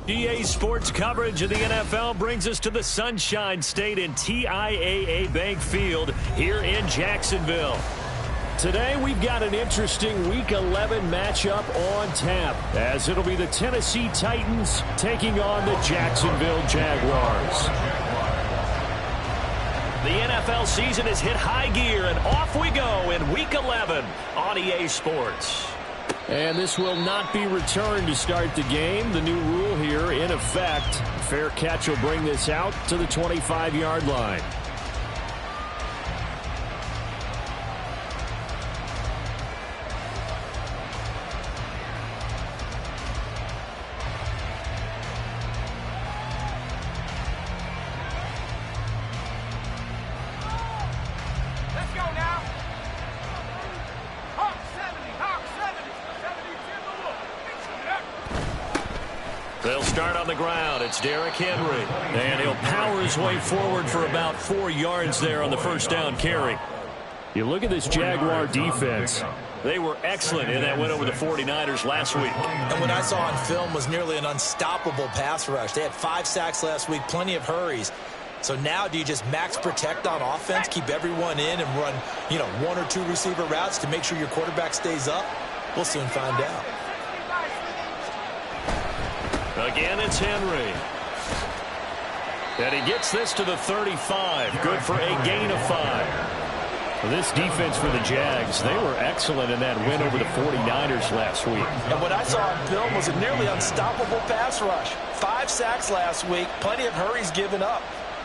EA Sports coverage of the NFL brings us to the Sunshine State in TIAA Bank Field here in Jacksonville. Today we've got an interesting Week 11 matchup on tap, as it'll be the Tennessee Titans taking on the Jacksonville Jaguars. The NFL season has hit high gear, and off we go in Week 11 on EA Sports. And this will not be returned to start the game. The new rule here in effect. Fair catch will bring this out to the 25-yard line. They'll start on the ground. It's Derrick Henry. And he'll power his way forward for about 4 yards there on the first down carry. You look at this Jaguar defense. They were excellent in that win over the 49ers last week. And what I saw on film was nearly an unstoppable pass rush. They had 5 sacks last week, plenty of hurries. So now do you just max protect on offense, keep everyone in and run, 1 or 2 receiver routes to make sure your quarterback stays up? We'll soon find out. Again, it's Henry. And he gets this to the 35. Good for a gain of 5. Well, this defense for the Jags, they were excellent in that win over the 49ers last week. And what I saw on film was a nearly unstoppable pass rush. 5 sacks last week, plenty of hurries given up.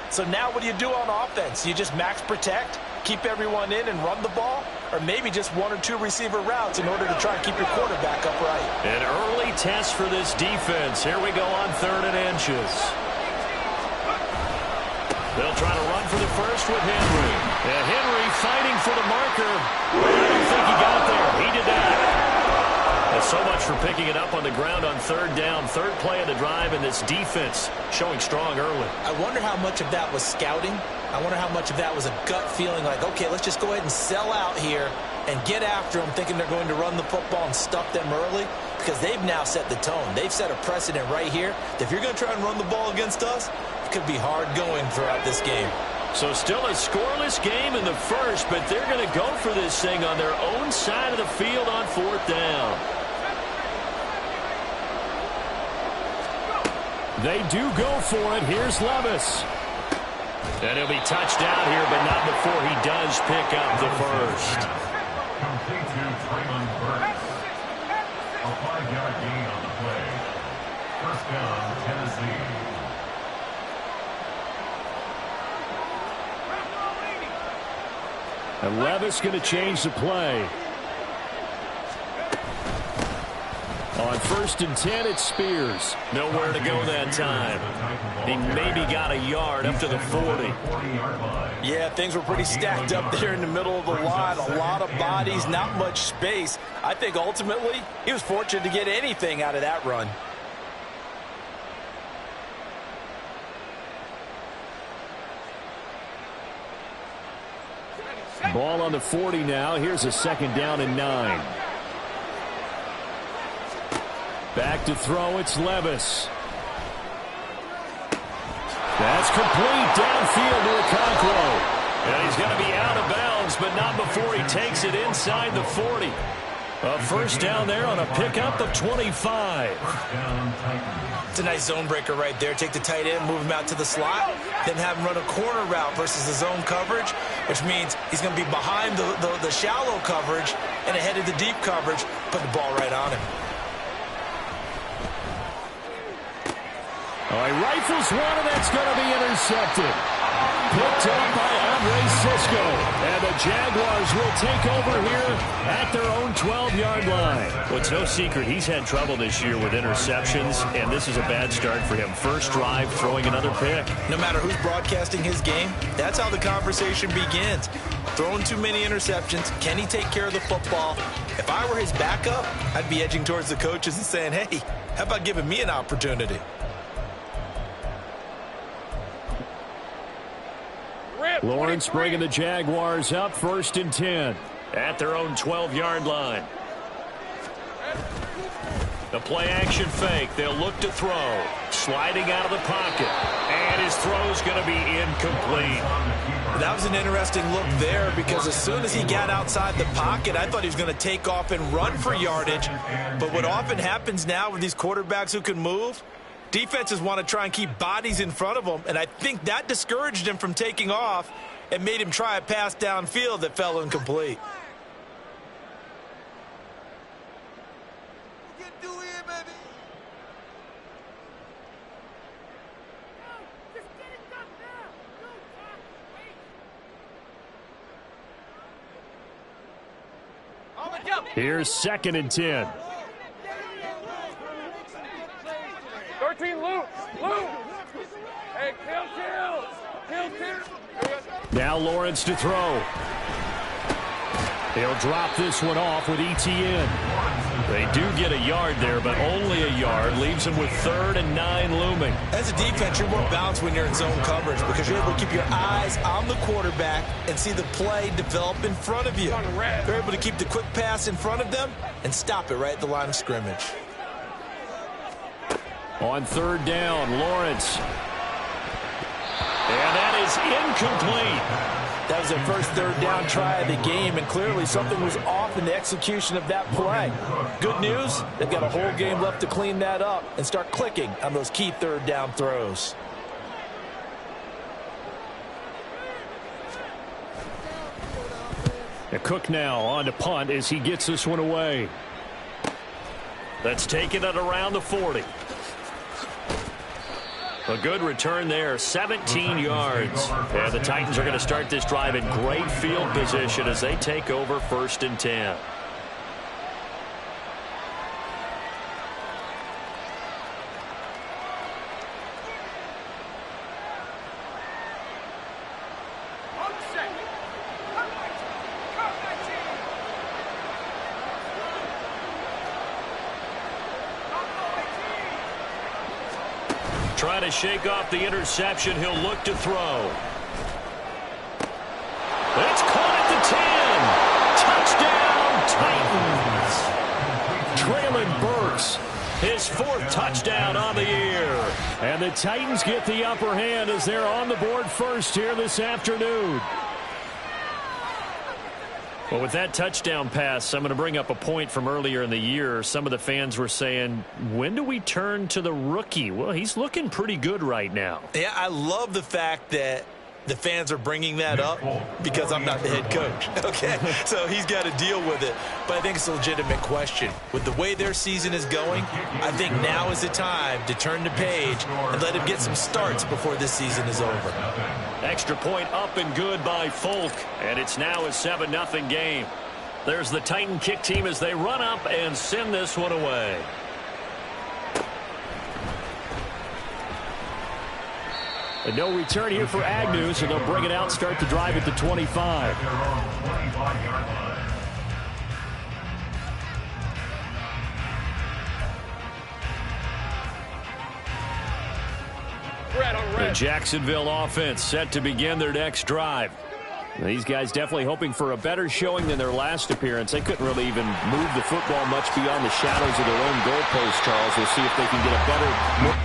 So now what do you do on offense? You just max protect, keep everyone in and run the ball? Or maybe just 1 or 2 receiver routes in order to try and keep your quarterback upright. An early test for this defense. Here we go on 3rd and inches. They'll try to run for the first with Henry. And Henry fighting for the marker. I don't think he got there. He did not. And so much for picking it up on the ground on 3rd down. 3rd play of the drive, and this defense showing strong early. I wonder how much of that was scouting. I wonder how much of that was a gut feeling like, okay, let's just go ahead and sell out here and get after them, thinking they're going to run the football and stuff them early, because they've now set the tone. They've set a precedent right here that if you're going to try and run the ball against us, it could be hard going throughout this game. So still a scoreless game in the first, but they're going to go for this thing on their own side of the field on 4th down. They do go for it. Here's Levis. And he'll be touched out here, but not before he does pick up the first. Complete to Traylon Burks. A 5-yard gain on the play. First down, Tennessee. And Levis going to change the play. On 1st and 10, it's Spears. Nowhere to go that time. He maybe got a yard up to the 40. Yeah, things were pretty stacked up there in the middle of the line. A lot of bodies, not much space. I think ultimately he was fortunate to get anything out of that run. Ball on the 40 now. Here's a 2nd down and 9. Back to throw, it's Levis. That's complete downfield to Okonkwo. And he's going to be out of bounds, but not before he takes it inside the 40. A first down there on a pickup of 25. It's a nice zone breaker right there. Take the tight end, move him out to the slot, then have him run a corner route versus the zone coverage, which means he's going to be behind the shallow coverage and ahead of the deep coverage. Put the ball right on him. Oh, he rifles one, and that's going to be intercepted. Picked up by Andre Cisco. And the Jaguars will take over here at their own 12-yard line. Well, it's no secret he's had trouble this year with interceptions, and this is a bad start for him. First drive, throwing another pick. No matter who's broadcasting his game, that's how the conversation begins. Throwing too many interceptions. Can he take care of the football? If I were his backup, I'd be edging towards the coaches and saying, hey, how about giving me an opportunity? Lawrence bringing the Jaguars up 1st and 10 at their own 12-yard line. The play-action fake. They'll look to throw. Sliding out of the pocket. And his throw's going to be incomplete. That was an interesting look there because as soon as he got outside the pocket, I thought he was going to take off and run for yardage. But what often happens now with these quarterbacks who can move, defenses want to try and keep bodies in front of them, and I think that discouraged him from taking off and made him try a pass downfield that fell incomplete. Here's 2nd and 10. 13, Luke. Hey, kill. Now Lawrence to throw. He'll drop this one off with ETN. They do get a yard there, but only a yard. Leaves him with 3rd and 9 looming. As a defense, you're more balanced when you're in zone coverage because you're able to keep your eyes on the quarterback and see the play develop in front of you. You're able to keep the quick pass in front of them and stop it right at the line of scrimmage. On 3rd down, Lawrence. And that is incomplete. That was their first 3rd down try of the game, and clearly something was off in the execution of that play. Good news, they've got a whole game left to clean that up and start clicking on those key 3rd down throws. Cook now on to punt as he gets this one away. That's taken at around the 40. A good return there, 17 yards. And the Titans are going to start this drive in great field position as they take over 1st and 10. Trying to shake off the interception. He'll look to throw. It's caught at the 10. Touchdown, Titans. Traylon Burks, his 4th touchdown on the year. And the Titans get the upper hand as they're on the board first here this afternoon. Well, with that touchdown pass, I'm going to bring up a point from earlier in the year. Some of the fans were saying, when do we turn to the rookie? Well, he's looking pretty good right now. Yeah, I love the fact that the fans are bringing that up because I'm not the head coach. Okay, so he's got to deal with it. But I think it's a legitimate question. With the way their season is going, I think now is the time to turn the page and let him get some starts before this season is over. Extra point up and good by Folk, and it's now a 7-0 game. There's the Titan kick team as they run up and send this one away. And no return here for Agnew, so they'll bring it out, start the drive at the 25. The Jacksonville offense set to begin their next drive. These guys definitely hoping for a better showing than their last appearance. They couldn't really even move the football much beyond the shadows of their own goalpost, Charles. We'll see if they can get a better...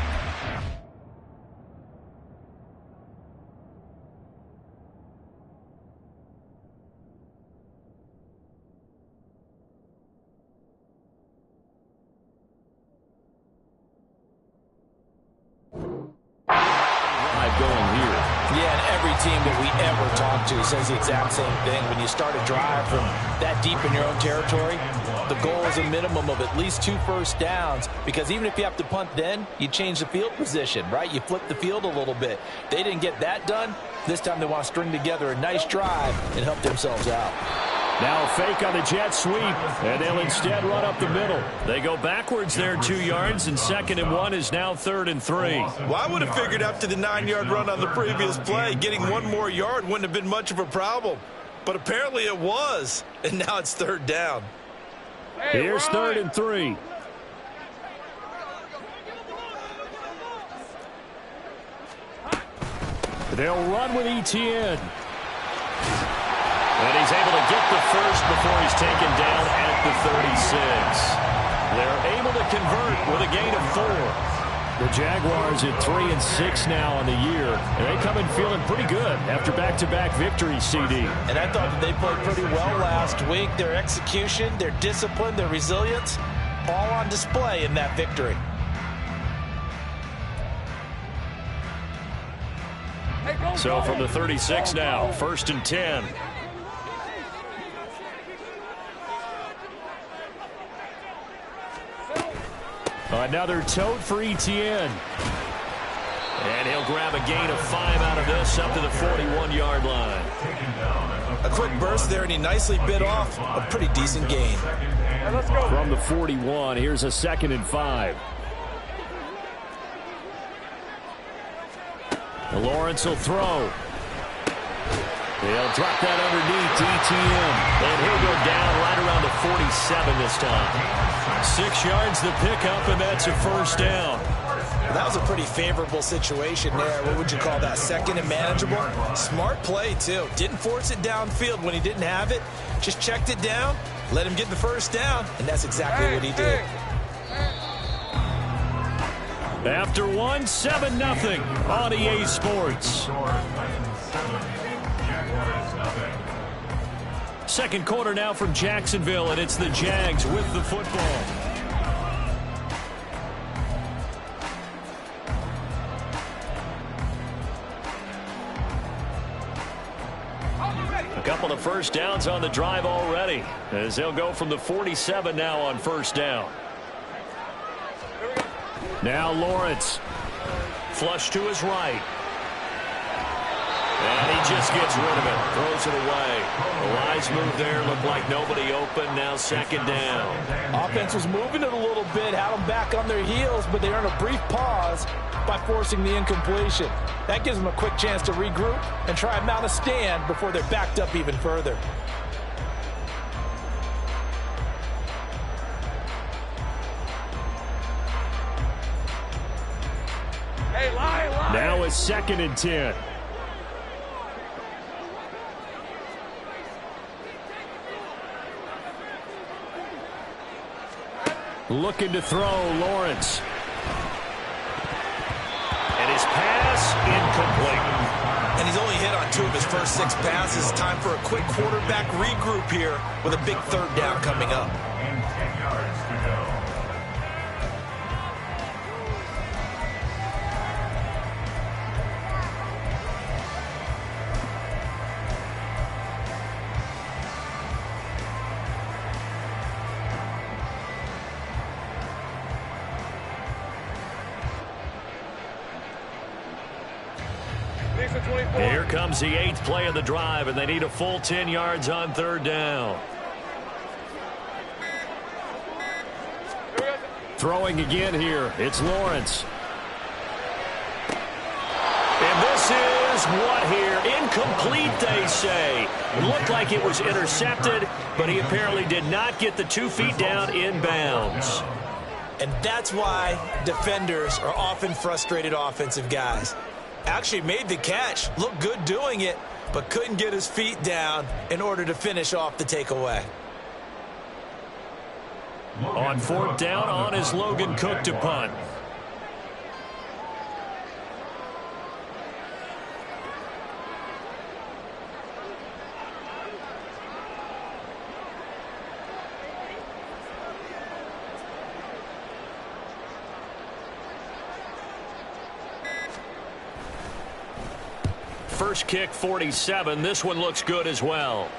Every team that we ever talk to says the exact same thing. When you start a drive from that deep in your own territory, the goal is a minimum of at least 2 first downs, because even if you have to punt then, you change the field position, right? You flip the field a little bit. They didn't get that done. This time they want to string together a nice drive and help themselves out. Now a fake on the jet sweep, and they'll instead run up the middle. They go backwards there 2 yards, and 2nd and 1 is now 3rd and 3. Well, I would have figured after the 9-yard run on the previous play, getting 1 more yard wouldn't have been much of a problem. But apparently it was, and now it's 3rd down. Hey, Here's 3rd and 3. They'll run with Etienne. And he's able to get the first before he's taken down at the 36. They're able to convert with a gain of 4. The Jaguars at 3-6 now on the year, and they come in feeling pretty good after back-to-back victories, CD. And I thought that they played pretty well last week. Their execution, their discipline, their resilience, all on display in that victory. So from the 36 now, 1st and 10. Another tote for Etienne. And he'll grab a gain of 5 out of this up to the 41-yard line. A quick burst there, and he nicely bit off a pretty decent gain. Let's go. From the 41, here's a 2nd and 5. Lawrence will throw. He'll drop that underneath to Etienne. And he'll go down right around the 47 this time. 6 yards the pickup, and that's a 1st down. That was a pretty favorable situation there. What would you call that? 2nd and manageable? Smart play, too. Didn't force it downfield when he didn't have it. Just checked it down, let him get the 1st down, and that's exactly what he did. After 1, 7-0 on EA Sports. Second quarter now from Jacksonville, and it's the Jags with the football. A couple of first downs on the drive already, as they'll go from the 47 now on 1st down. Now Lawrence. Flush to his right. And he just gets rid of it. Throws it away. A wise move there. Looked like nobody open. Now 2nd down. Offense was moving it a little bit, had them back on their heels, but they earned a brief pause by forcing the incompletion. That gives them a quick chance to regroup and try and mount a stand before they're backed up even further. Hey, lie. Now it's 2nd and 10. Looking to throw, Lawrence. And his pass incomplete. And he's only hit on 2 of his first 6 passes. Time for a quick quarterback regroup here with a big 3rd down coming up. And 10 yards to go. Here comes the 8th play of the drive, and they need a full 10 yards on 3rd down. Throwing again here. It's Lawrence. And this is what here? Incomplete, they say. It looked like it was intercepted, but he apparently did not get the 2 feet down in bounds. And that's why defenders are often frustrated offensive guys. Actually made the catch, looked good doing it, but couldn't get his feet down in order to finish off the takeaway. On 4th down, on is Logan Cook to punt. first kick 47. This one looks good as well.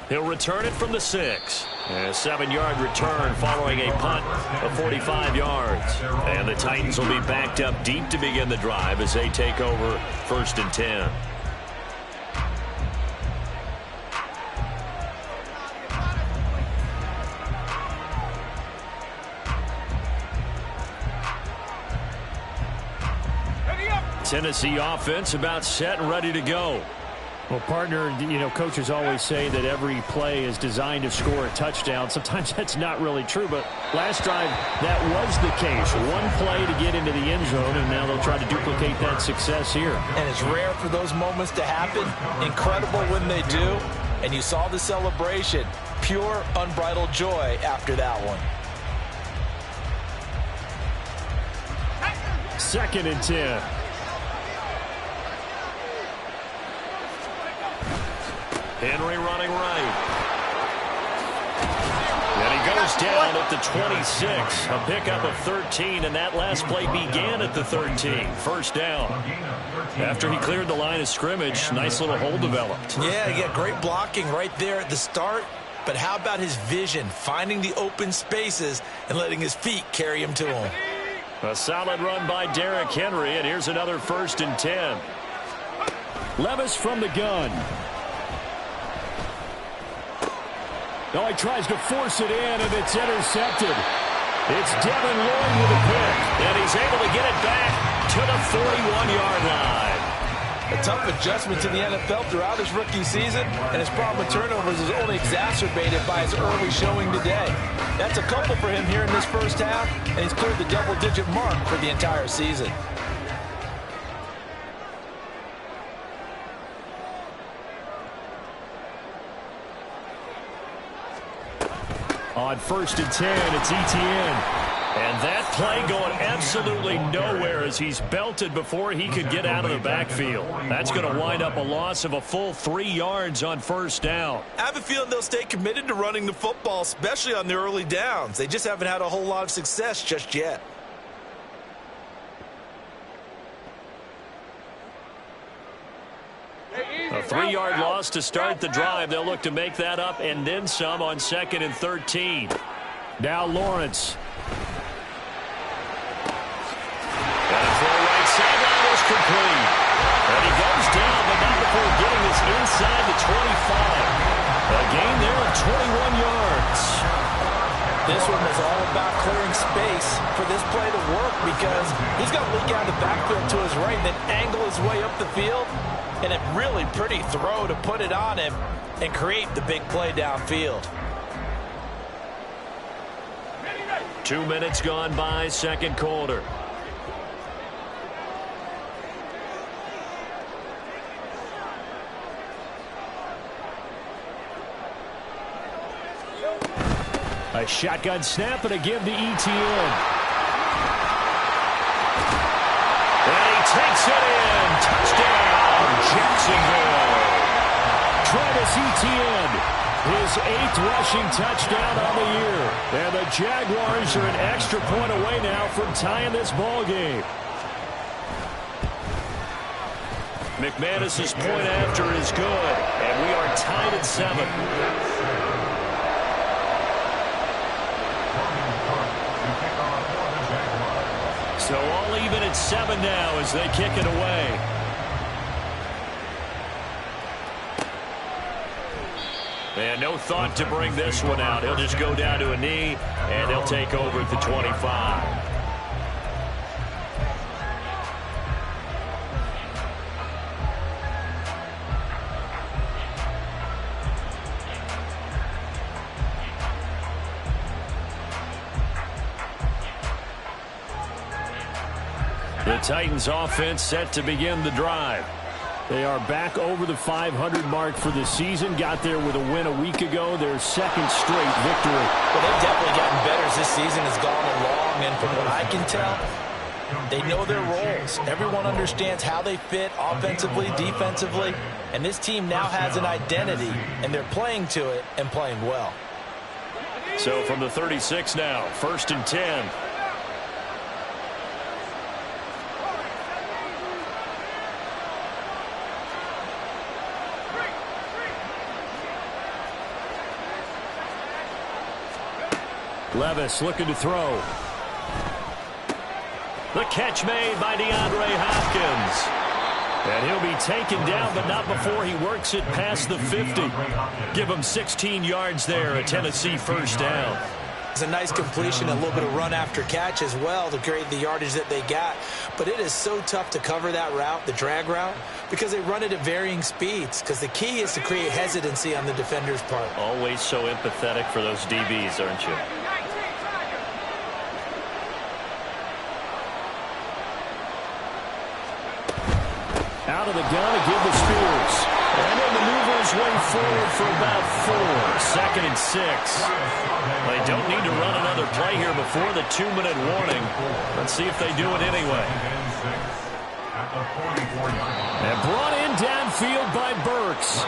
He'll return it from the 6. And a 7-yard return following a punt of 45 yards. And the Titans will be backed up deep to begin the drive as they take over 1st and 10. Tennessee offense about set and ready to go. Well, partner, coaches always say that every play is designed to score a touchdown. Sometimes that's not really true, but last drive, that was the case. One play to get into the end zone, and now they'll try to duplicate that success here. And it's rare for those moments to happen. Incredible when they do. And you saw the celebration. Pure, unbridled joy after that one. 2nd and 10. Henry running right. And he goes down at the 26. A pickup of 13, and that last play began at the 13. First down. After he cleared the line of scrimmage, nice little hole developed. Yeah, he got great blocking right there at the start. But how about his vision, finding the open spaces and letting his feet carry him to him? A solid run by Derrick Henry, and here's another 1st and 10. Levis from the gun. Oh, he tries to force it in, and it's intercepted. It's Devin Lloyd with a pick. And he's able to get it back to the 41-yard line. A tough adjustment to the NFL throughout his rookie season, and his problem with turnovers is only exacerbated by his early showing today. That's a couple for him here in this first half, and he's cleared the double-digit mark for the entire season. On 1st and 10, it's Etienne. And that play going absolutely nowhere as he's belted before he could get out of the backfield. That's going to wind up a loss of a full 3 yards on 1st down. I have a feeling they'll stay committed to running the football, especially on the early downs. They just haven't had a whole lot of success just yet. A 3-yard loss to start the drive. They'll look to make that up and then some on 2nd and 13. Now Lawrence. And a throw right sideline is complete. And he goes down, but not before getting this inside the 25. A gain there of 21 yards. This one was all about clearing space for this play to work because he's got to leak out of the backfield to his right and then angle his way up the field. And a really pretty throw to put it on him and create the big play downfield. 2 minutes gone by, 2nd quarter. A shotgun snap and a give to Etienne. And he takes it in. Touchdown, Jacksonville. Travis Etienne, his 8th rushing touchdown on the year. And the Jaguars are an extra point away now from tying this ball game. McManus's point after is good, and we are tied at 7. So all even at 7 now as they kick it away. And no thought to bring this one out. He'll just go down to a knee, and he'll take over at the 25. The Titans offense set to begin the drive. They are back over the 500 mark for the season. Got there with a win a week ago. Their 2nd straight victory. Well, they've definitely gotten better as this season has gone along. And from what I can tell, they know their roles. Everyone understands how they fit offensively, defensively. And this team now has an identity, and they're playing to it and playing well. So from the 36 now, 1st and 10. Levis looking to throw. The catch made by DeAndre Hopkins. And he'll be taken down, but not before he works it past the 50. Give him 16 yards there, a Tennessee first down. It's a nice completion, a little bit of run after catch as well to create the yardage that they got. But it is so tough to cover that route, the drag route, because they run it at varying speeds. Because the key is to create hesitancy on the defender's part. Always so empathetic for those DBs, aren't you? Out of the gun to give the Spears. And he'll maneuver his way forward for about 4. 2nd and 6. They don't need to run another play here before the 2-minute warning. Let's see if they do it anyway. And brought in downfield by Burks.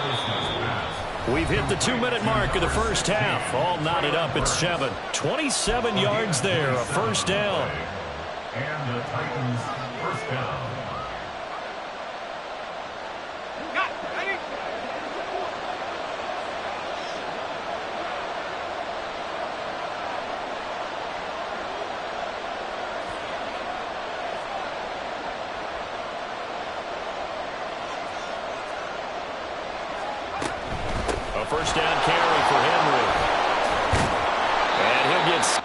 We've hit the 2-minute mark of the first half. All knotted up at 7. 27 yards there, a first down. And the Titans first down. First down carry for Henry. And he'll get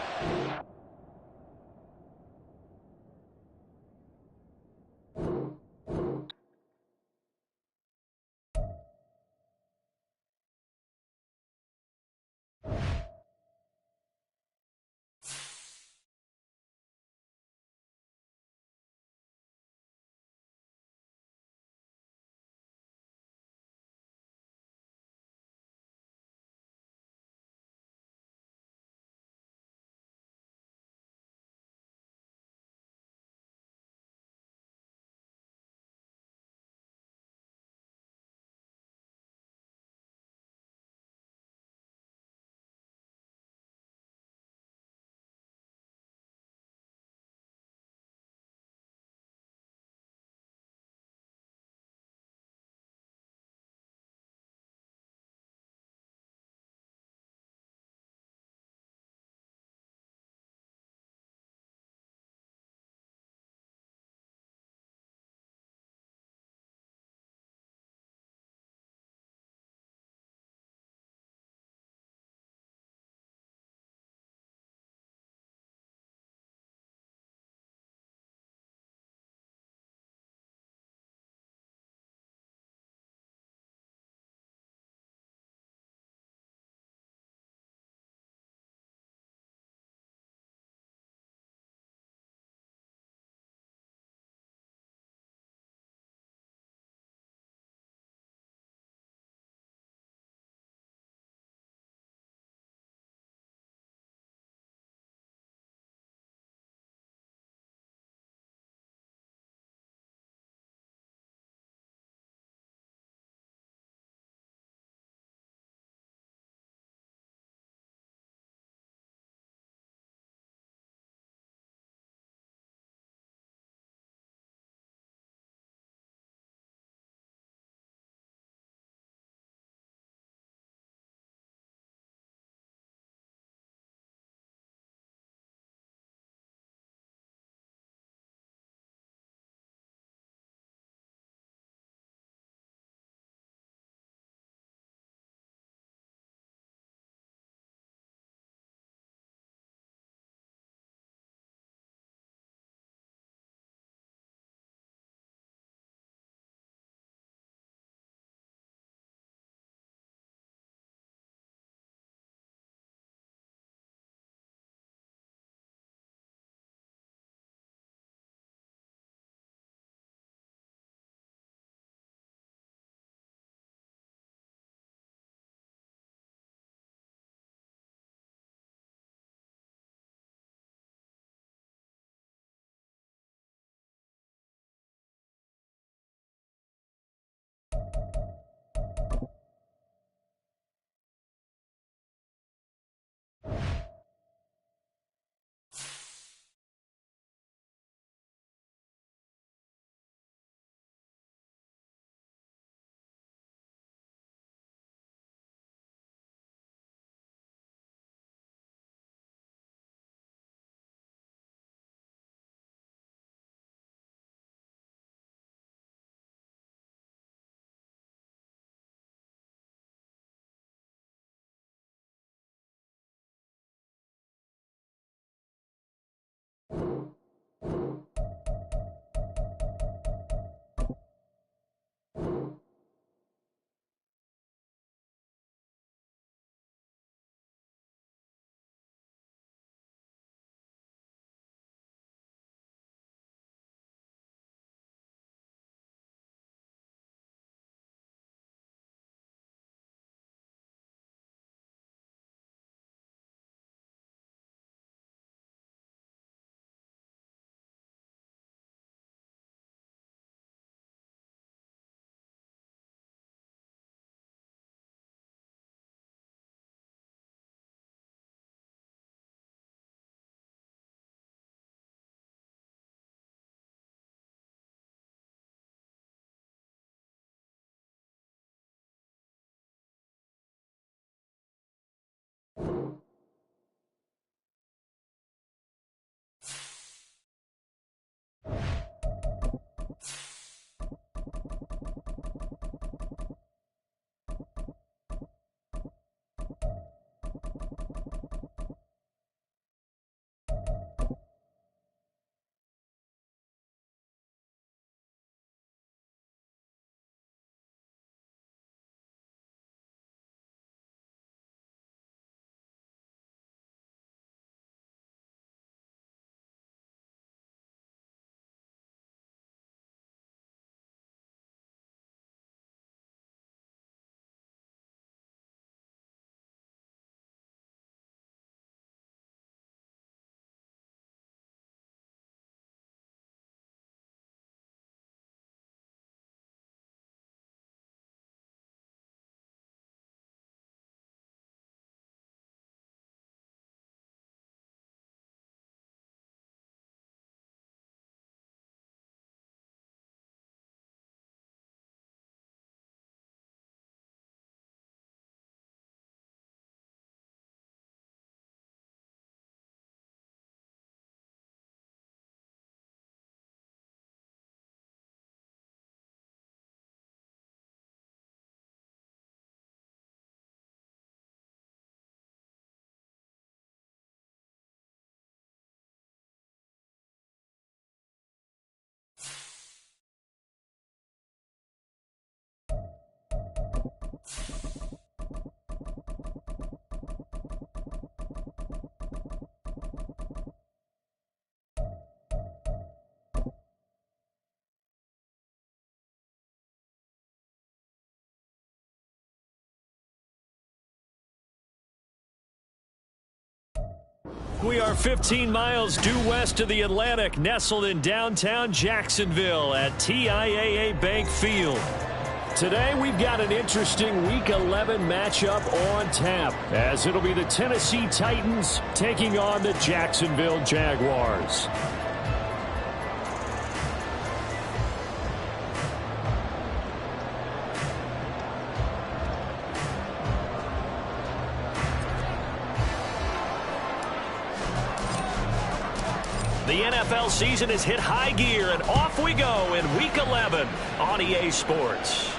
We are 15 miles due west of the Atlantic, nestled in downtown Jacksonville at TIAA Bank Field. Today we've got an interesting Week 11 matchup on tap, as it'll be the Tennessee Titans taking on the Jacksonville Jaguars. The NFL season has hit high gear, and off we go in Week 11 on EA Sports.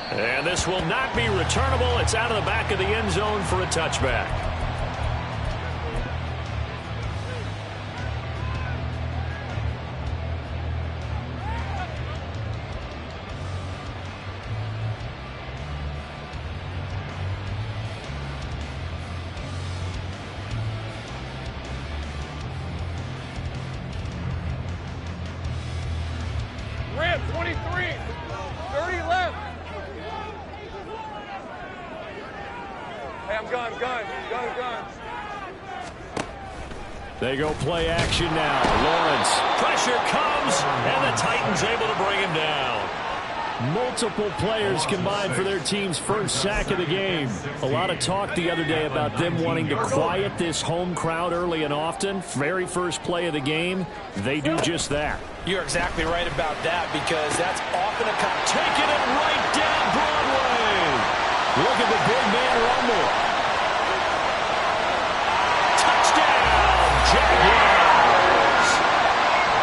And this will not be returnable. It's out of the back of the end zone for a touchback. Ram, 23. 30 left. Hey, I'm gone. They go play action now. Lawrence. Pressure comes, and the Titans able to bring him down. Multiple players combined for their team's first sack of the game. A lot of talk the other day about them wanting to quiet this home crowd early and often. Very first play of the game, they do just that. You're exactly right about that, because that's often a Taking it right down Broadway. Look at the big man rumble. Touchdown, Jaguars.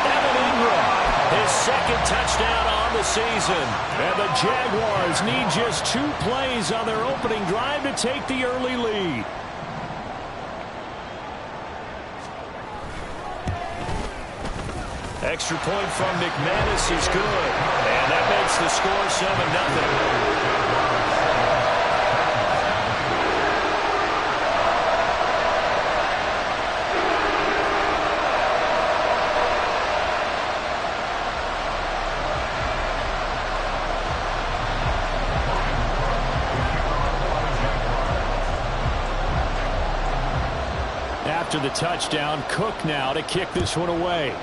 Evan Ingram, his second touchdown on the season. And the Jaguars need just 2 plays on their opening drive to take the early lead. Extra point from McManus is good. And that makes the score 7-0. After the touchdown, Cook now to kick this one away.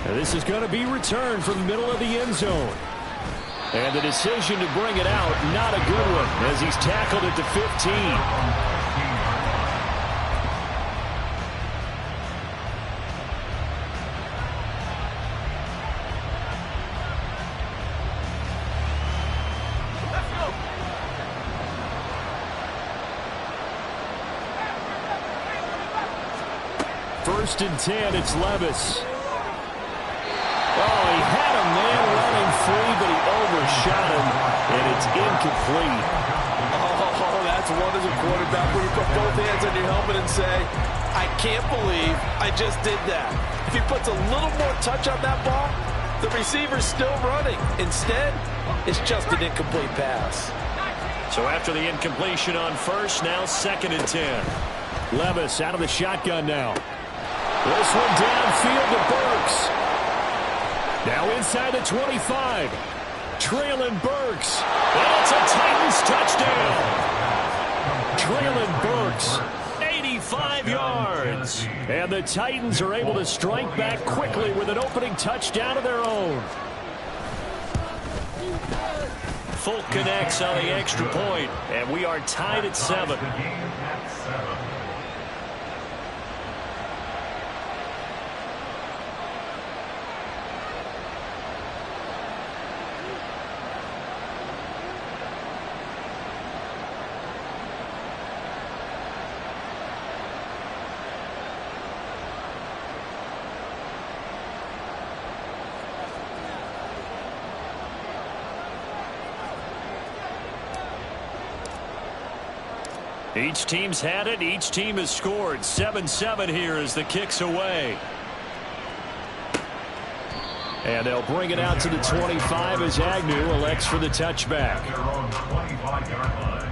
Now this is going to be returned from the middle of the end zone. And the decision to bring it out, not a good one, as he's tackled at the 15. First and 10, it's Levis. Oh, he had a man running free, but he overshot him, and it's incomplete. Oh, that's one as a quarterback where you put both hands on your helmet and say, I can't believe I just did that. If he puts a little more touch on that ball, the receiver's still running. Instead, it's just an incomplete pass. So after the incompletion on first, now 2nd and 10. Levis out of the shotgun now. This one downfield to Burks. Now inside the 25. Treylon Burks. And it's a Titans touchdown. Treylon Burks, 85 yards. And the Titans are able to strike back quickly with an opening touchdown of their own. Folk connects on the extra point, and we are tied at 7. Each team's had it. Each team has scored. 7-7 here as the kick's away. And they'll bring it out to the 25 as Agnew elects for the touchback. Their own 25-yard line.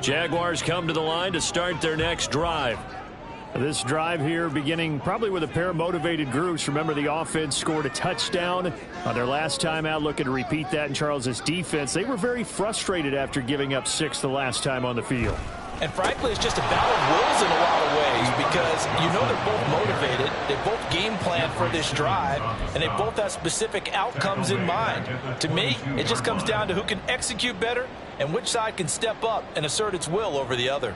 Jaguars come to the line to start their next drive. This drive here beginning probably with a pair of motivated groups. Remember, the offense scored a touchdown on their last time out. Looking to repeat that in Charles' defense. They were very frustrated after giving up 6 the last time on the field. And frankly, it's just a battle of wills in a lot of ways because you know they're both motivated. They both game plan for this drive, and they both have specific outcomes in mind. To me, it just comes down to who can execute better and which side can step up and assert its will over the other.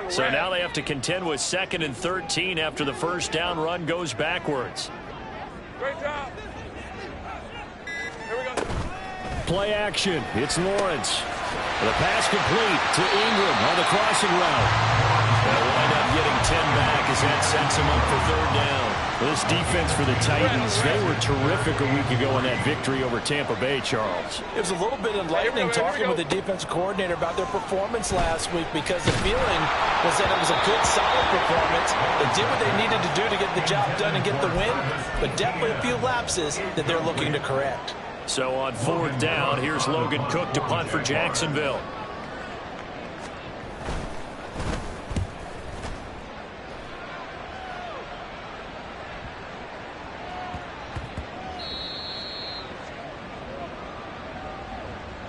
So now they have to contend with 2nd and 13 after the first down run goes backwards. Great job. Here we go. Play action. It's Lawrence. The pass complete to Ingram on the crossing route. They'll wind up getting 10 back as that sets him up for 3rd down. This defense for the Titans, they were terrific a week ago in that victory over Tampa Bay, Charles. It was a little bit enlightening talking with the defensive coordinator about their performance last week because the feeling was that it was a good, solid performance. They did what they needed to do to get the job done and get the win, but definitely a few lapses that they're looking to correct. So on 4th down, here's Logan Cook to punt for Jacksonville.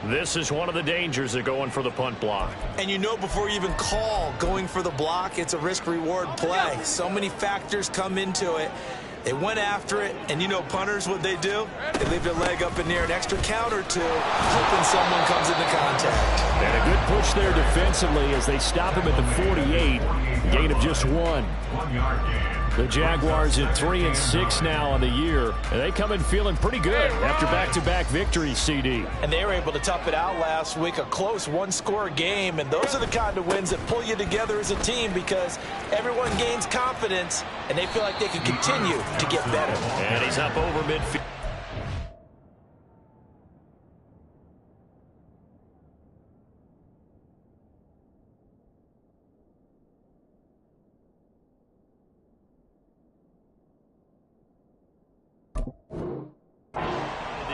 This is one of the dangers of going for the punt block. And you know before you even call going for the block, it's a risk-reward play. So many factors come into it. They went after it, and you know punters, what they do? They leave their leg up in the air an extra count or two, hoping someone comes into contact. And a good push there defensively as they stop him at the 48. Gain of just 1. 1-yard gain. The Jaguars at 3-6 now on the year, and they come in feeling pretty good after back-to-back victories, CD. And they were able to tough it out last week, a close one-score game, and those are the kind of wins that pull you together as a team because everyone gains confidence, and they feel like they can continue to get better. And he's up over midfield.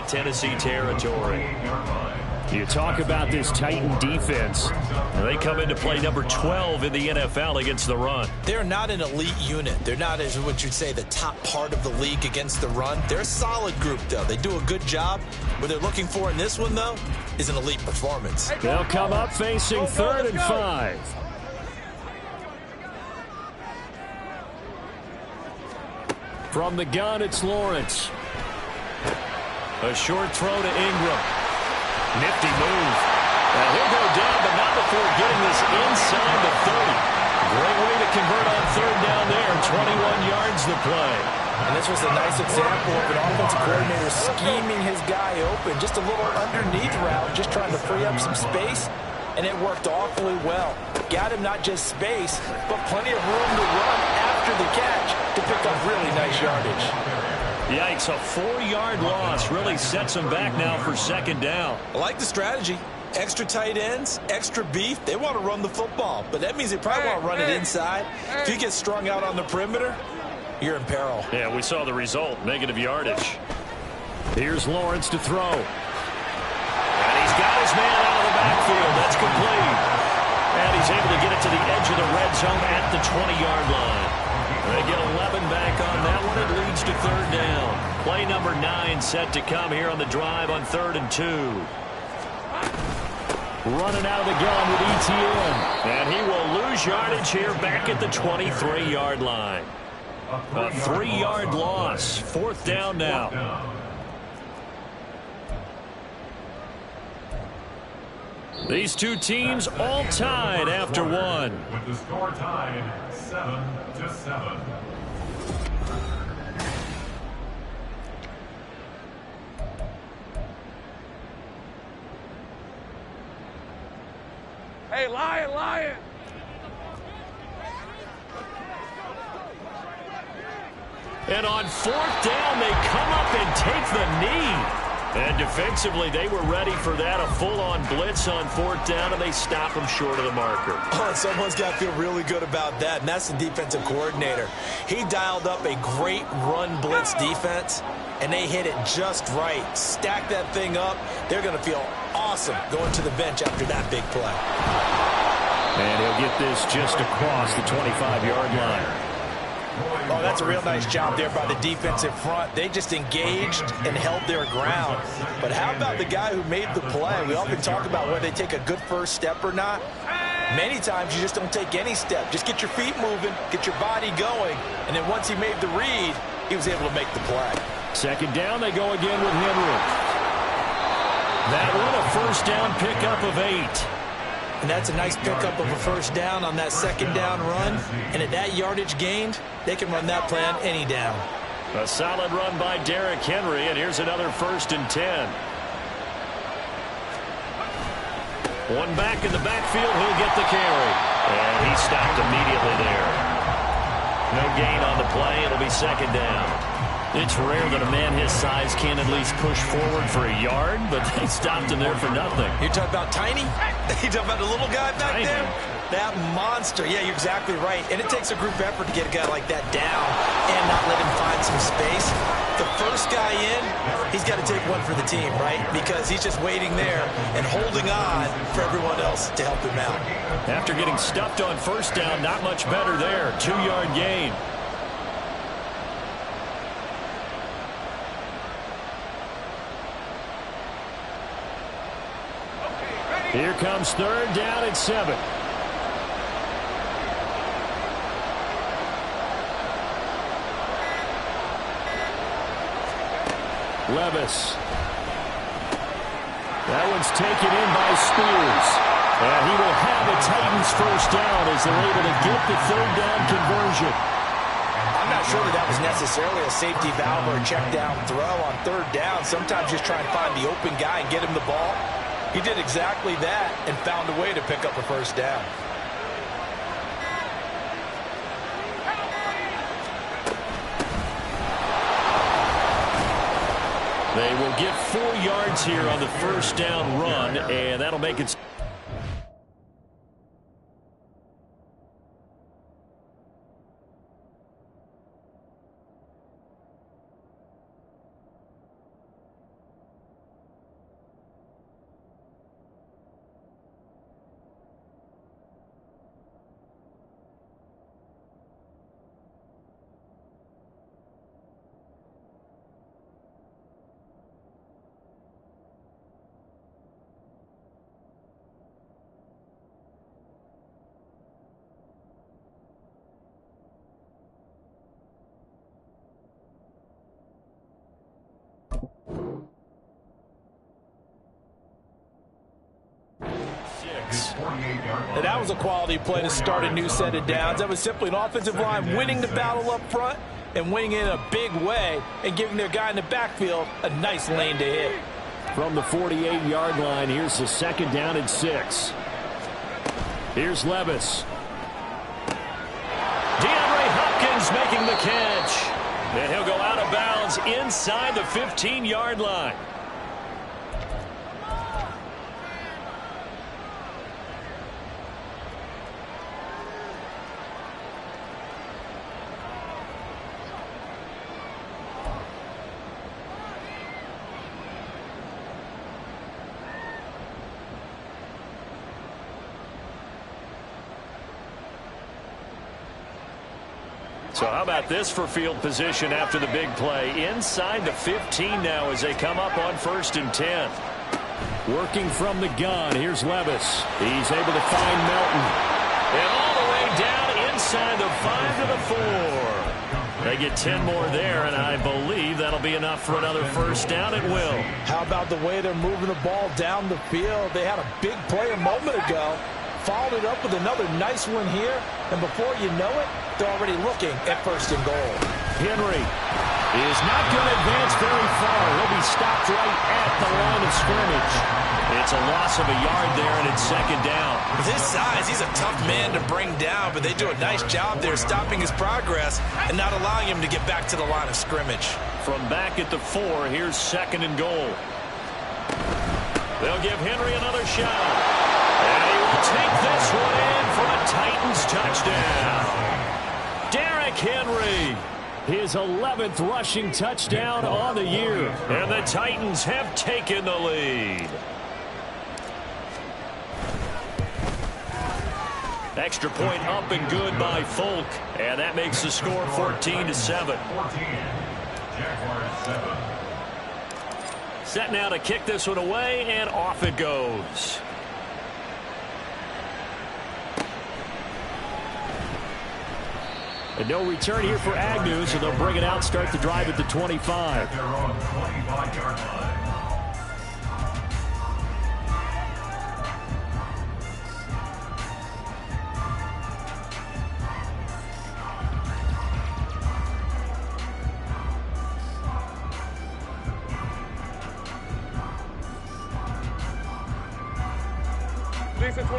Tennessee territory. You talk about this Titan defense. They come into play number 12 in the NFL against the run. They're not an elite unit. They're not, as what you'd say, the top part of the league against the run. They're a solid group, though. They do a good job. What they're looking for in this one, though, is an elite performance. They'll come up facing 3rd and 5. From the gun, it's Lawrence. A short throw to Ingram. Nifty move. And he'll go down, but not before getting this inside the 30. Great way to convert on 3rd down there. 21 yards the play. And this was a nice example of an offensive coordinator scheming his guy open. Just a little underneath route, just trying to free up some space. And it worked awfully well. Got him not just space, but plenty of room to run after the catch to pick up really nice yardage. Yikes, a 4-yard loss really sets them back now for 2nd down. I like the strategy. Extra tight ends, extra beef. They want to run the football, but that means they probably want to run it inside. If you get strung out on the perimeter, you're in peril. Yeah, we saw the result, negative yardage. Here's Lawrence to throw. And he's got his man out of the backfield. That's complete. And he's able to get it to the edge of the red zone at the 20-yard line. They get 11 back on that one. It leads to 3rd down. Play number 9 set to come here on the drive on 3rd and 2. Running out of the gun with ETN. And he will lose yardage here back at the 23-yard line. A 3-yard loss. 4th down now. These two teams all tied after one. With the score tied 7-7. Hey, Lion! And on 4th down, they come up and take the knee. And defensively, they were ready for that, a full-on blitz on 4th down, and they stop them short of the marker. Oh, and someone's got to feel really good about that, and that's the defensive coordinator. He dialed up a great run blitz defense, and they hit it just right. Stack that thing up. They're going to feel awesome going to the bench after that big play. And he'll get this just across the 25-yard line. Oh, that's a real nice job there by the defensive front. They just engaged and held their ground. But how about the guy who made the play? We often talk about whether they take a good first step or not. Many times you just don't take any step. Just get your feet moving, get your body going, and then once he made the read, he was able to make the play. 2nd down, they go again with Henry. That one, a first down pickup of 8. And that's a nice pickup of a first down on that 2nd down run. And at that yardage gained, they can run that play on any down. A solid run by Derrick Henry, and here's another 1st and 10. One back in the backfield, he'll get the carry. And he stopped immediately there. No gain on the play, it'll be 2nd down. It's rare that a man his size can at least push forward for a yard, but they stopped him there for nothing. You're talking about tiny? You're talking about the little guy back Tiny. there? That monster. Yeah, you're exactly right. And it takes a group effort to get a guy like that down and not let him find some space. The first guy in, he's got to take one for the team, right? Because he's just waiting there and holding on for everyone else to help him out. After getting stuffed on 1st down, not much better there. 2-yard gain. Here comes 3rd down at 7. Levis. That one's taken in by Spears. And he will have the Titans first down as they're able to get the 3rd down conversion. I'm not sure that was necessarily a safety valve or a check down throw on 3rd down. Sometimes just try and find the open guy and get him the ball. He did exactly that and found a way to pick up a first down. They will get 4 yards here on the first down run, and that'll make it. And that was a quality play to start a new set of downs. That was simply an offensive line winning the battle up front and winning it in a big way and giving their guy in the backfield a nice lane to hit. From the 48-yard line, here's the 2nd down and 6. Here's Levis. DeAndre Hopkins making the catch. And he'll go out of bounds inside the 15-yard line. So how about this for field position after the big play? Inside the 15 now as they come up on 1st and 10. Working from the gun, here's Levis. He's able to find Melton. And all the way down inside the 5 to the 4. They get 10 more there, and I believe that'll be enough for another first down at will. How about the way they're moving the ball down the field? They had a big play a moment ago. Followed it up with another nice one here. And before you know it, they're already looking at 1st and goal. Henry. He is not going to advance very far. He'll be stopped right at the line of scrimmage. It's a loss of a yard there, and it's second down. With his size, he's a tough man to bring down, but they do a nice job there stopping his progress and not allowing him to get back to the line of scrimmage. From back at the 4, here's second and goal. They'll give Henry another shot. And he will take this one in for a Titans touchdown. Derrick Henry, his 11th rushing touchdown on the year. And the Titans have taken the lead. Extra point up and good by Folk. And that makes the score 14-7. 14. Jaguars 7. Set now to kick this one away, and off it goes. And no return here for Agnew, so they'll bring it out, start the drive at the 25. They're on 25-yard line.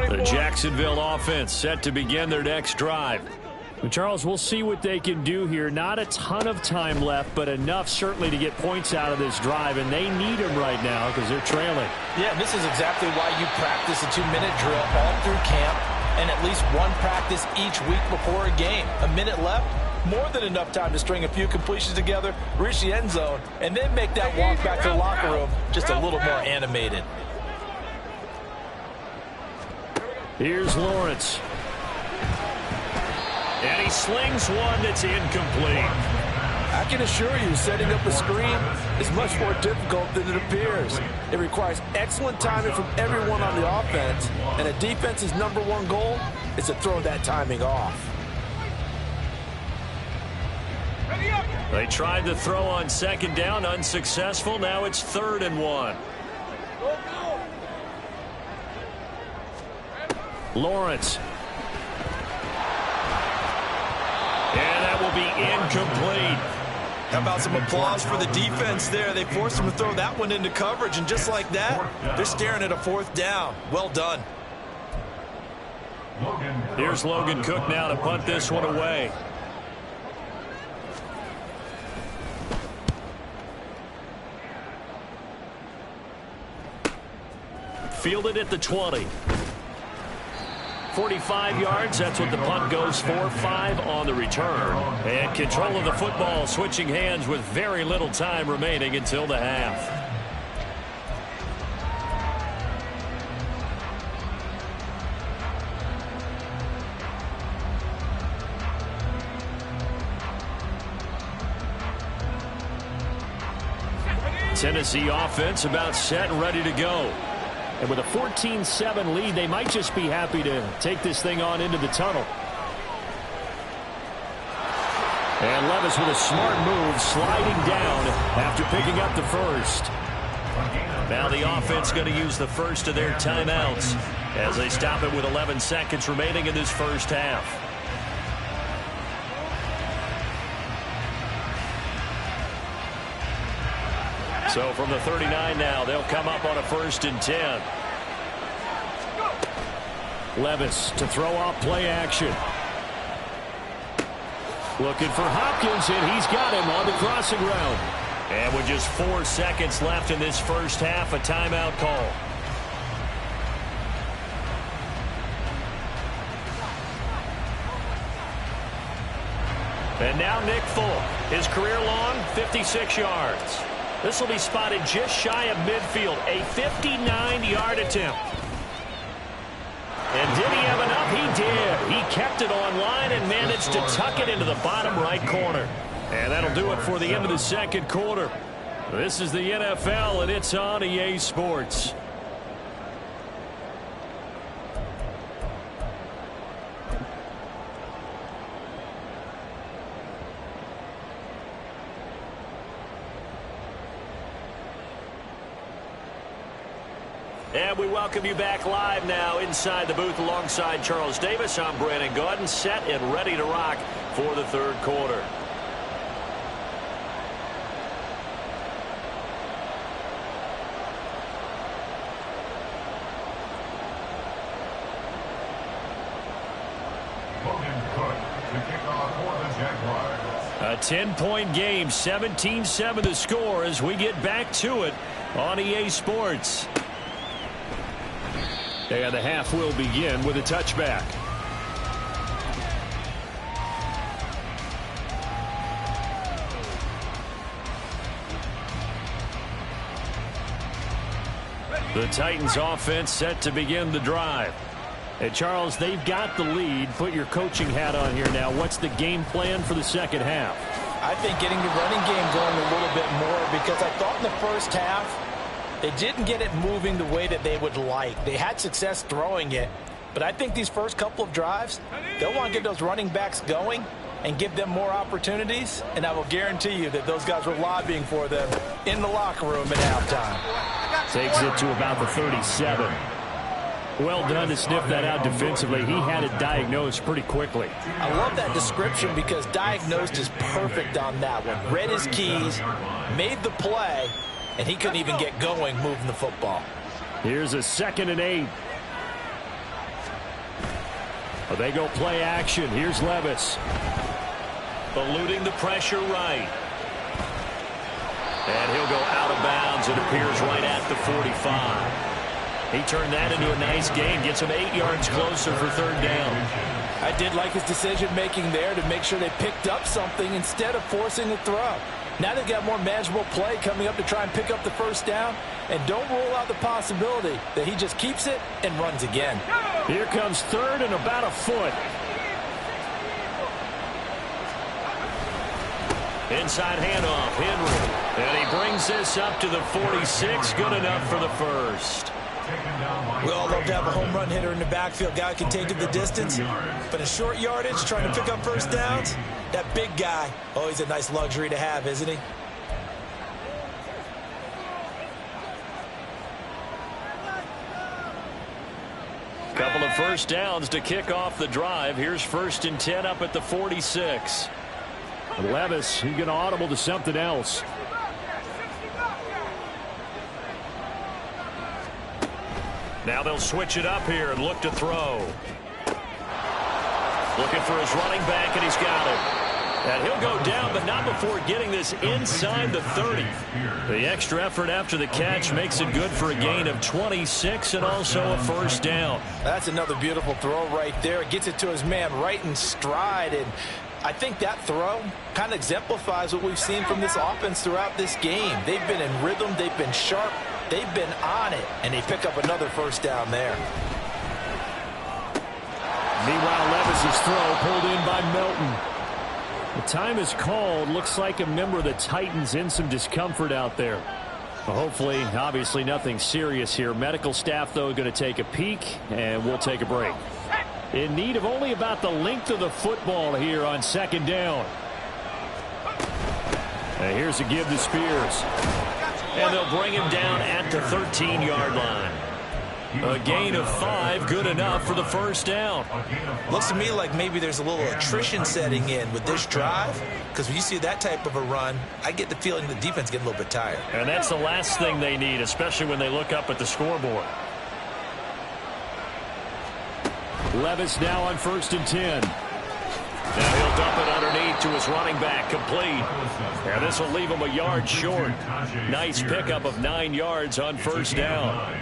The Jacksonville offense set to begin their next drive. Charles, we'll see what they can do here. Not a ton of time left, but enough certainly to get points out of this drive, and they need them right now because they're trailing. Yeah, this is exactly why you practice a 2-minute drill all through camp and at least one practice each week before a game. A minute left, more than enough time to string a few completions together, reach the end zone, and then make that walk back to the locker room just a little more animated. Here's Lawrence. And he slings one that's incomplete. I can assure you, setting up a screen is much more difficult than it appears. It requires excellent timing from everyone on the offense, and a defense's #1 goal is to throw that timing off. They tried to throw on second down, unsuccessful. Now it's 3rd and 1. Lawrence. And that will be incomplete. How about some applause for the defense there? They forced him to throw that one into coverage, and just like that, they're staring at a 4th down. Well done. Here's Logan Cook now to punt this one away. Fielded at the 20. 45 yards, that's what the punt goes for. 5 on the return. And control of the football switching hands with very little time remaining until the half. Tennessee offense about set and ready to go. And with a 14-7 lead, they might just be happy to take this thing on into the tunnel. And Levis with a smart move, sliding down after picking up the first. Now the offense going to use the first of their timeouts as they stop it with 11 seconds remaining in this first half. So from the 39 now, they'll come up on a 1st and 10. Levis to throw off play action. Looking for Hopkins, and he's got him on the crossing route. And with just 4 seconds left in this first half, a timeout call. And now Nick Folk, his career long, 56 yards. This will be spotted just shy of midfield, a 59-yard attempt. And did he have enough? He did. He kept it on line and managed to tuck it into the bottom right corner. And that'll do it for the end of the second quarter. This is the NFL, and it's on EA Sports. And we welcome you back live now inside the booth alongside Charles Davis. I'm Brandon Gaudin, set and ready to rock for the third quarter. to kick off for the Jaguars. A 10-point game, 17-7 the score as we get back to it on EA Sports. And the half will begin with a touchback. The Titans offense set to begin the drive. Hey, Charles, they've got the lead. Put your coaching hat on here now. What's the game plan for the second half? I think getting the running game going a little bit more, because I thought in the first half they didn't get it moving the way that they would like. They had success throwing it, but I think these first couple of drives, they'll want to get those running backs going and give them more opportunities, and I will guarantee you that those guys were lobbying for them in the locker room at halftime. Takes it to about the 37. Well done to sniff that out defensively. He had it diagnosed pretty quickly. I love that description because diagnosed is perfect on that one. Read his keys, made the play, and he couldn't even get going moving the football. Here's a 2nd and 8. Well, they go play action. Here's Levis. Eluding the pressure right. And he'll go out of bounds. It appears right at the 45. He turned that into a nice gain. Gets him 8 yards closer for 3rd down. I did like his decision-making there to make sure they picked up something instead of forcing the throw. Now they've got more manageable play coming up to try and pick up the 1st down. And don't rule out the possibility that he just keeps it and runs again. Here comes 3rd and about a foot. Inside handoff, Henry. And he brings this up to the 46. Good enough for the first. We all love to have a home run hitter in the backfield. Guy can take it the distance. But in short yardage, trying to pick up 1st downs, that big guy, always a nice luxury to have, isn't he? Couple of 1st downs to kick off the drive. Here's 1st and 10 up at the 46. Levis, he's going to audible to something else. Now they'll switch it up here and look to throw. Looking for his running back, and he's got it. And he'll go down, but not before getting this inside the 30. The extra effort after the catch makes it good for a gain of 26 and also a 1st down. That's another beautiful throw right there. It gets it to his man right in stride, and I think that throw kind of exemplifies what we've seen from this offense throughout this game. They've been in rhythm. They've been sharp. They've been on it, and they pick up another 1st down there. Meanwhile, Levis's throw pulled in by Melton. The time is called. Looks like a member of the Titans in some discomfort out there. Well, hopefully, obviously nothing serious here. Medical staff, though, going to take a peek, and we'll take a break. In need of only about the length of the football here on 2nd down. And here's a give to Spears. And they'll bring him down at the 13-yard line. A gain of 5, good enough for the 1st down. Looks to me like maybe there's a little attrition setting in with this drive, because when you see that type of a run, I get the feeling the defense getting a little bit tired. And that's the last thing they need, especially when they look up at the scoreboard. Levis now on 1st and 10. Now he'll dump it underneath to his running back, complete. And this will leave him a yard short. Nice pickup of 9 yards on 1st down.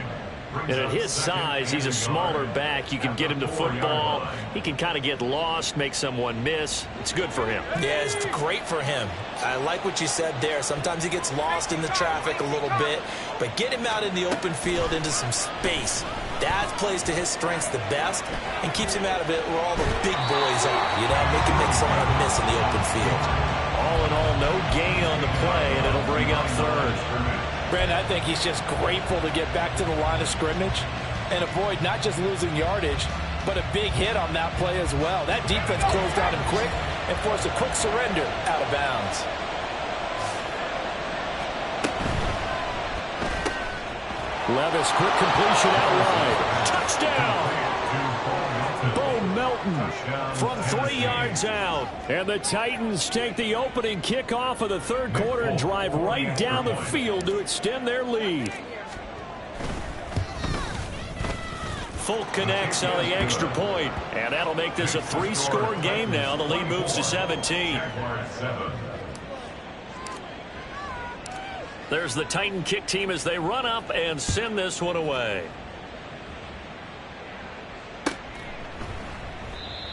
And at his size, he's a smaller back. You can get him to football. He can kind of get lost, make someone miss. It's good for him. Yeah, it's great for him. I like what you said there. Sometimes he gets lost in the traffic a little bit, but get him out in the open field into some space. That plays to his strengths the best and keeps him out of it where all the big boys are. You know, make someone miss in the open field. All in all, no gain on the play, and it'll bring up 3rd. Brandon, I think he's just grateful to get back to the line of scrimmage and avoid not just losing yardage, but a big hit on that play as well. That defense closed on him quick and forced a quick surrender out of bounds. Levis, quick completion out wide. Touchdown! Bo Melton from 3 yards out. And the Titans take the opening kickoff of the 3rd quarter and drive right down the field to extend their lead. Folk connects on the extra point, and that'll make this a 3-score game now. The lead moves to 17. There's the Titan kick team as they run up and send this one away.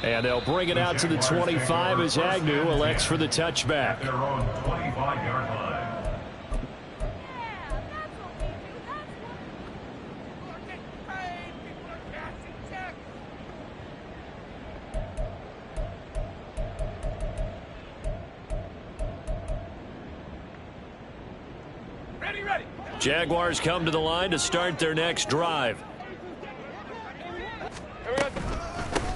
And they'll bring it out to the 25 as Agnew elects for the touchback. Their own 25-yard line. Jaguars come to the line to start their next drive.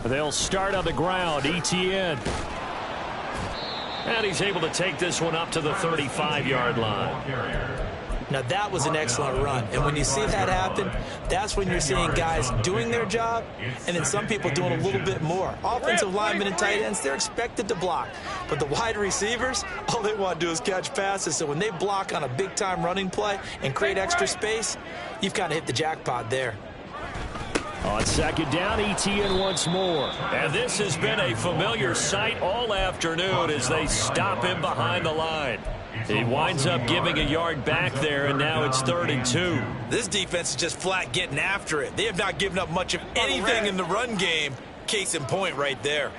They'll start on the ground. Etienne. And he's able to take this one up to the 35-yard line. Now that was an excellent run. And when you see that happen, that's when you're seeing guys doing their job and then some people doing a little bit more. Offensive linemen and tight ends, they're expected to block. But the wide receivers, all they want to do is catch passes. So when they block on a big-time running play and create extra space, you've kind of hit the jackpot there. On second down, Etienne once more. And this has been a familiar sight all afternoon as they stop him behind the line. He winds up giving a yard back there, and now it's 3rd and 2. This defense is just flat getting after it. They have not given up much of anything in the run game. Case in point right there.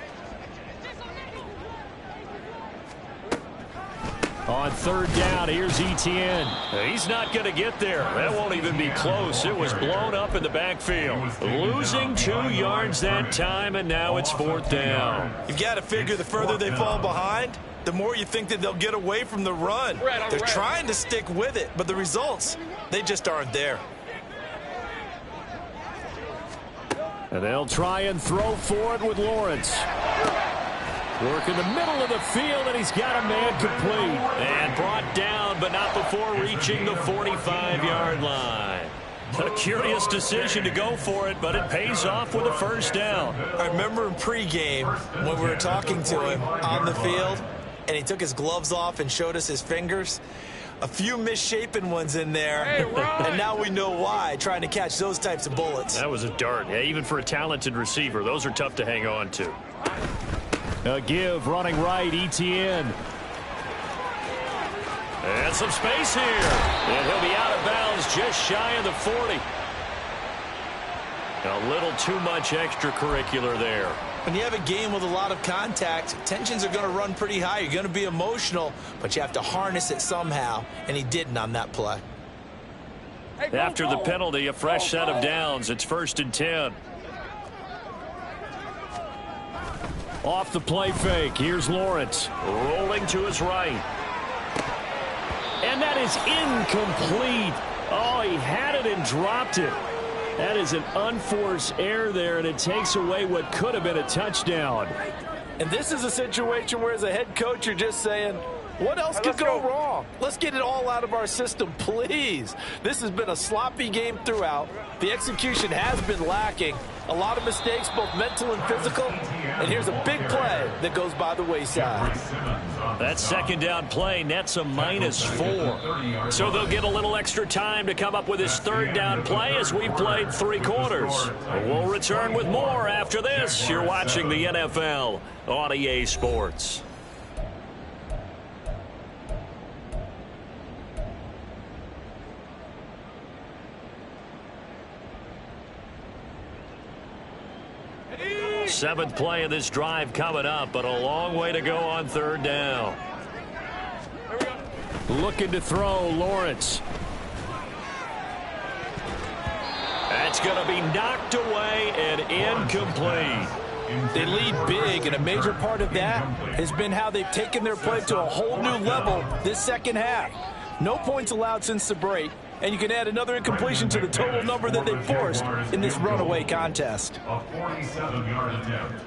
On 3rd down, here's Etienne. He's not going to get there. That won't even be close. It was blown up in the backfield. Losing 2 yards that time, and now it's 4th down. You've got to figure the further they fall behind, the more you think that they'll get away from the run. They're trying to stick with it, but the results, they just aren't there. And they'll try and throw for it with Lawrence. Work in the middle of the field, and he's got a man complete. And brought down, but not before reaching the 45-yard line. A curious decision to go for it, but it pays off with a 1st down. I remember in pregame when we were talking to him on the field, and he took his gloves off and showed us his fingers. A few misshapen ones in there, and now we know why, trying to catch those types of bullets. That was a dart. Yeah, even for a talented receiver, those are tough to hang on to. A give, running right, Etienne. And some space here. And he'll be out of bounds just shy of the 40. A little too much extracurricular there. When you have a game with a lot of contact, tensions are going to run pretty high. You're going to be emotional, but you have to harness it somehow, and he didn't on that play. After the penalty, a fresh set of downs. It's 1st and 10. Off the play fake. Here's Lawrence. Rolling to his right. And that is incomplete. Oh, he had it and dropped it. That is an unforced error there, and it takes away what could have been a touchdown. And this is a situation where, as a head coach, you're just saying, what else could go wrong? Let's get it all out of our system, please. This has been a sloppy game throughout. The execution has been lacking. A lot of mistakes, both mental and physical. And here's a big play that goes by the wayside. That 2nd down play nets a -4. So they'll get a little extra time to come up with his 3rd down play as we've played 3 quarters. We'll return with more after this. You're watching the NFL on EA Sports. Seventh play of this drive coming up, but a long way to go on 3rd down. Looking to throw, Lawrence. That's going to be knocked away and incomplete. They lead big, and a major part of that has been how they've taken their play to a whole new level this 2nd half. No points allowed since the break, and you can add another incompletion to the total number that they forced in this runaway contest. A 47-yard attempt.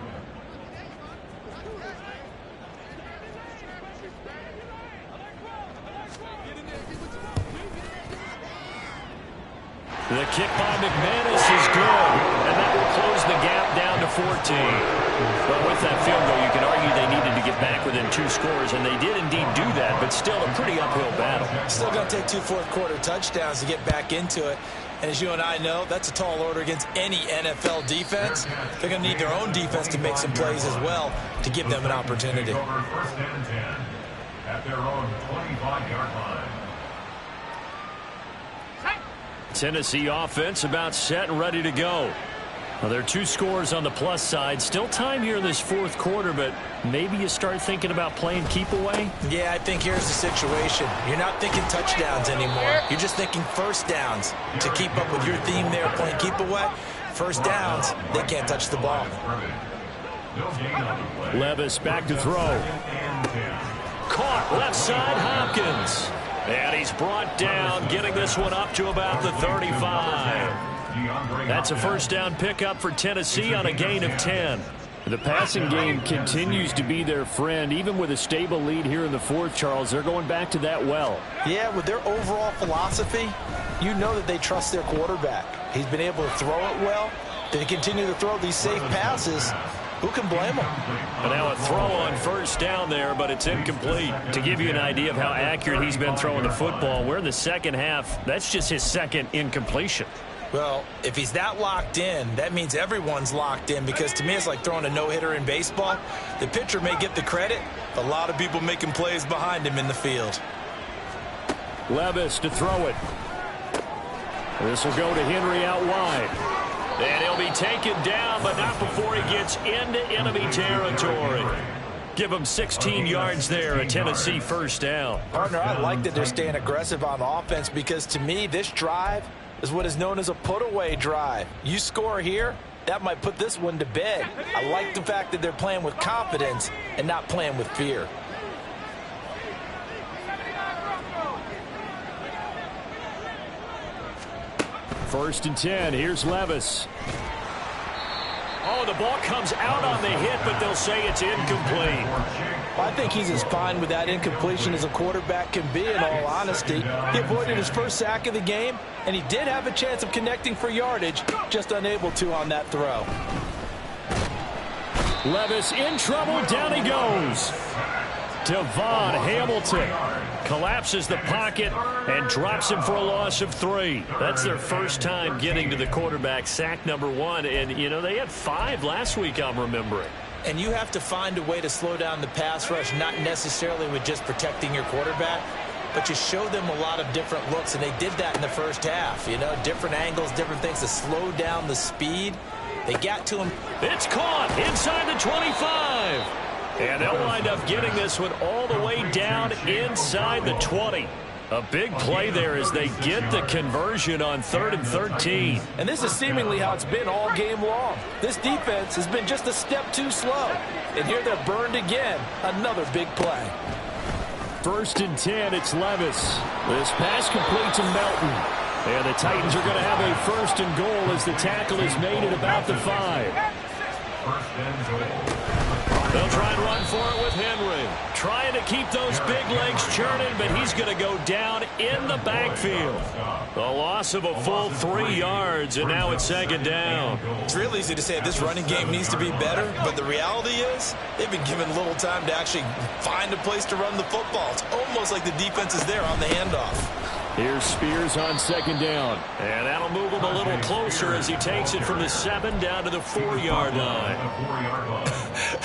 The kick by McManus is good, and that will close the gap down to 14. But with that field goal, you can argue they needed to get back within 2 scores, and they did indeed do that, but still a pretty uphill battle. Still going to take 2 fourth-quarter touchdowns to get back into it. And as you and I know, that's a tall order against any NFL defense. They're going to need their own defense to make some plays as well to give them an opportunity. First and 10 at their own 25-yard line. Tennessee offense about set and ready to go. Well, there are 2 scores on the plus side. Still time here in this fourth quarter, but maybe you start thinking about playing keep away? Yeah, I think here's the situation. You're not thinking touchdowns anymore. You're just thinking first downs to keep up with your theme there, playing keep away. First downs, they can't touch the ball. Levis back to throw. Caught left side, Hopkins. And he's brought down, getting this one up to about the 35. That's a first down pickup for Tennessee on a gain of 10. The passing game continues to be their friend. Even with a stable lead here in the fourth, Charles, they're going back to that well. Yeah, with their overall philosophy, you know that they trust their quarterback. He's been able to throw it well. They continue to throw these safe passes. Who can blame them? And now a throw on first down there, but it's incomplete. To give you an idea of how accurate he's been throwing the football, we're in the second half. That's just his second incompletion. Well, if he's that locked in, that means everyone's locked in, because to me it's like throwing a no-hitter in baseball. The pitcher may get the credit, a lot of people making plays behind him in the field. Levis to throw it. This will go to Henry out wide. And he'll be taken down, but not before he gets into enemy territory. Give him 16 yards there, a Tennessee first down. Partner, I like that they're staying aggressive on offense, because to me this drive is what is known as a put-away drive. You score here, that might put this one to bed. I like the fact that they're playing with confidence and not playing with fear. First and 10. Here's Levis. Oh, the ball comes out on the hit, but they'll say it's incomplete. I think he's as fine with that incompletion as a quarterback can be, in all honesty. He avoided his first sack of the game, and he did have a chance of connecting for yardage, just unable to on that throw. Levis in trouble. Down he goes. Devon Hamilton collapses the pocket and drops him for a loss of 3. That's their first time getting to the quarterback, sack number 1. And, you know, they had 5 last week, I'm remembering. And you have to find a way to slow down the pass rush, not necessarily with just protecting your quarterback, but you show them a lot of different looks, and they did that in the first half. You know, different angles, different things to slow down the speed. They got to him. It's caught inside the 25. And they'll wind up getting this one all the way down inside the 20. A big play there as they get the conversion on 3rd and 13. And this is seemingly how it's been all game long. This defense has been just a step too slow. And here they're burned again. Another big play. 1st and 10, it's Levis. This pass complete to Melton. And the Titans are going to have a 1st and goal as the tackle is made at about the 5. They'll try and run for it with Henry. Trying to keep those big legs churning, but he's going to go down in the backfield. A loss of a full 3 yards, and now it's 2nd down. It's real easy to say this running game needs to be better, but the reality is they've been given little time to actually find a place to run the football. It's almost like the defense is there on the handoff. Here's Spears on 2nd down. And that'll move him a little closer as he takes it from the 7 down to the 4-yard line.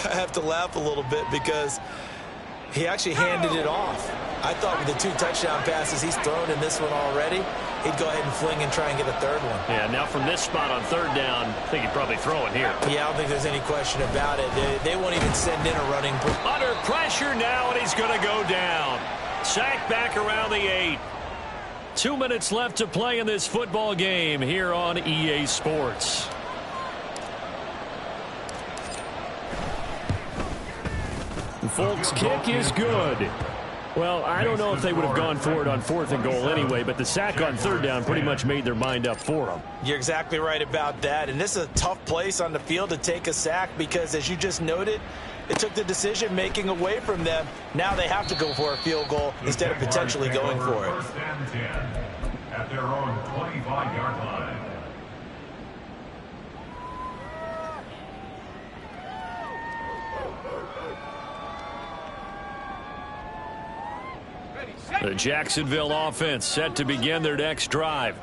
I have to laugh a little bit because he actually handed it off. I thought with the 2 touchdown passes he's thrown in this one already, he'd go ahead and fling and try and get a 3rd one. Yeah, now from this spot on 3rd down, I think he'd probably throw it here. Yeah, I don't think there's any question about it. They won't even send in a running. Under pressure now, and he's going to go down. Sacked back around the 8. 2 minutes left to play in this football game here on EA Sports. Folks, kick is good. Well, I don't know if they would have gone for it on 4th and goal anyway, but the sack on 3rd down pretty much made their mind up for them. You're exactly right about that, and this is a tough place on the field to take a sack because, as you just noted, it took the decision-making away from them. Now they have to go for a field goal instead of potentially going for it. 1st and 10 at their own 25-yard line. The Jacksonville offense set to begin their next drive.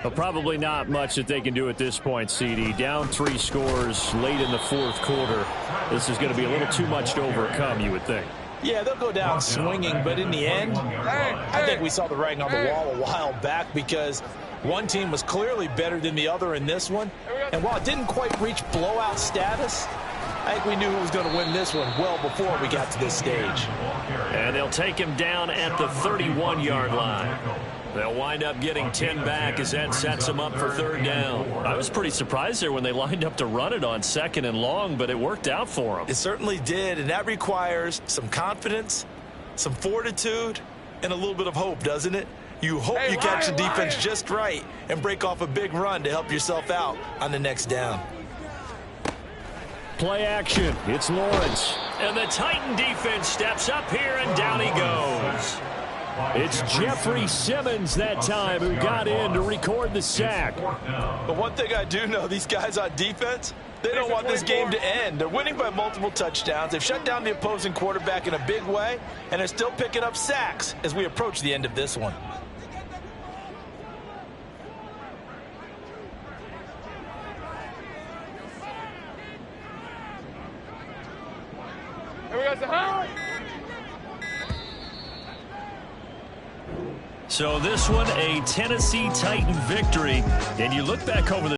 Well, probably not much that they can do at this point, CD. Down 3 scores late in the fourth quarter. This is going to be a little too much to overcome, you would think. Yeah, they'll go down swinging, but in the end, I think we saw the writing on the wall a while back because one team was clearly better than the other in this one. And while it didn't quite reach blowout status, I think we knew who was going to win this one well before we got to this stage. And they'll take him down at the 31-yard line. They'll wind up getting 10 back as that sets them up for third down. I was pretty surprised there when they lined up to run it on 2nd and long, but it worked out for them. It certainly did, and that requires some confidence, some fortitude, and a little bit of hope, doesn't it? You hope you catch the defense just right and break off a big run to help yourself out on the next down. Play action. It's Lawrence. And the Titan defense steps up here, and down he goes. It's Jeffrey Simmons that time who got in to record the sack. But one thing I do know, these guys on defense, they don't want this game to end. They're winning by multiple touchdowns. They've shut down the opposing quarterback in a big way, and they're still picking up sacks as we approach the end of this one. Here we go, Sahara. So this one, a Tennessee Titan victory. And you look back over the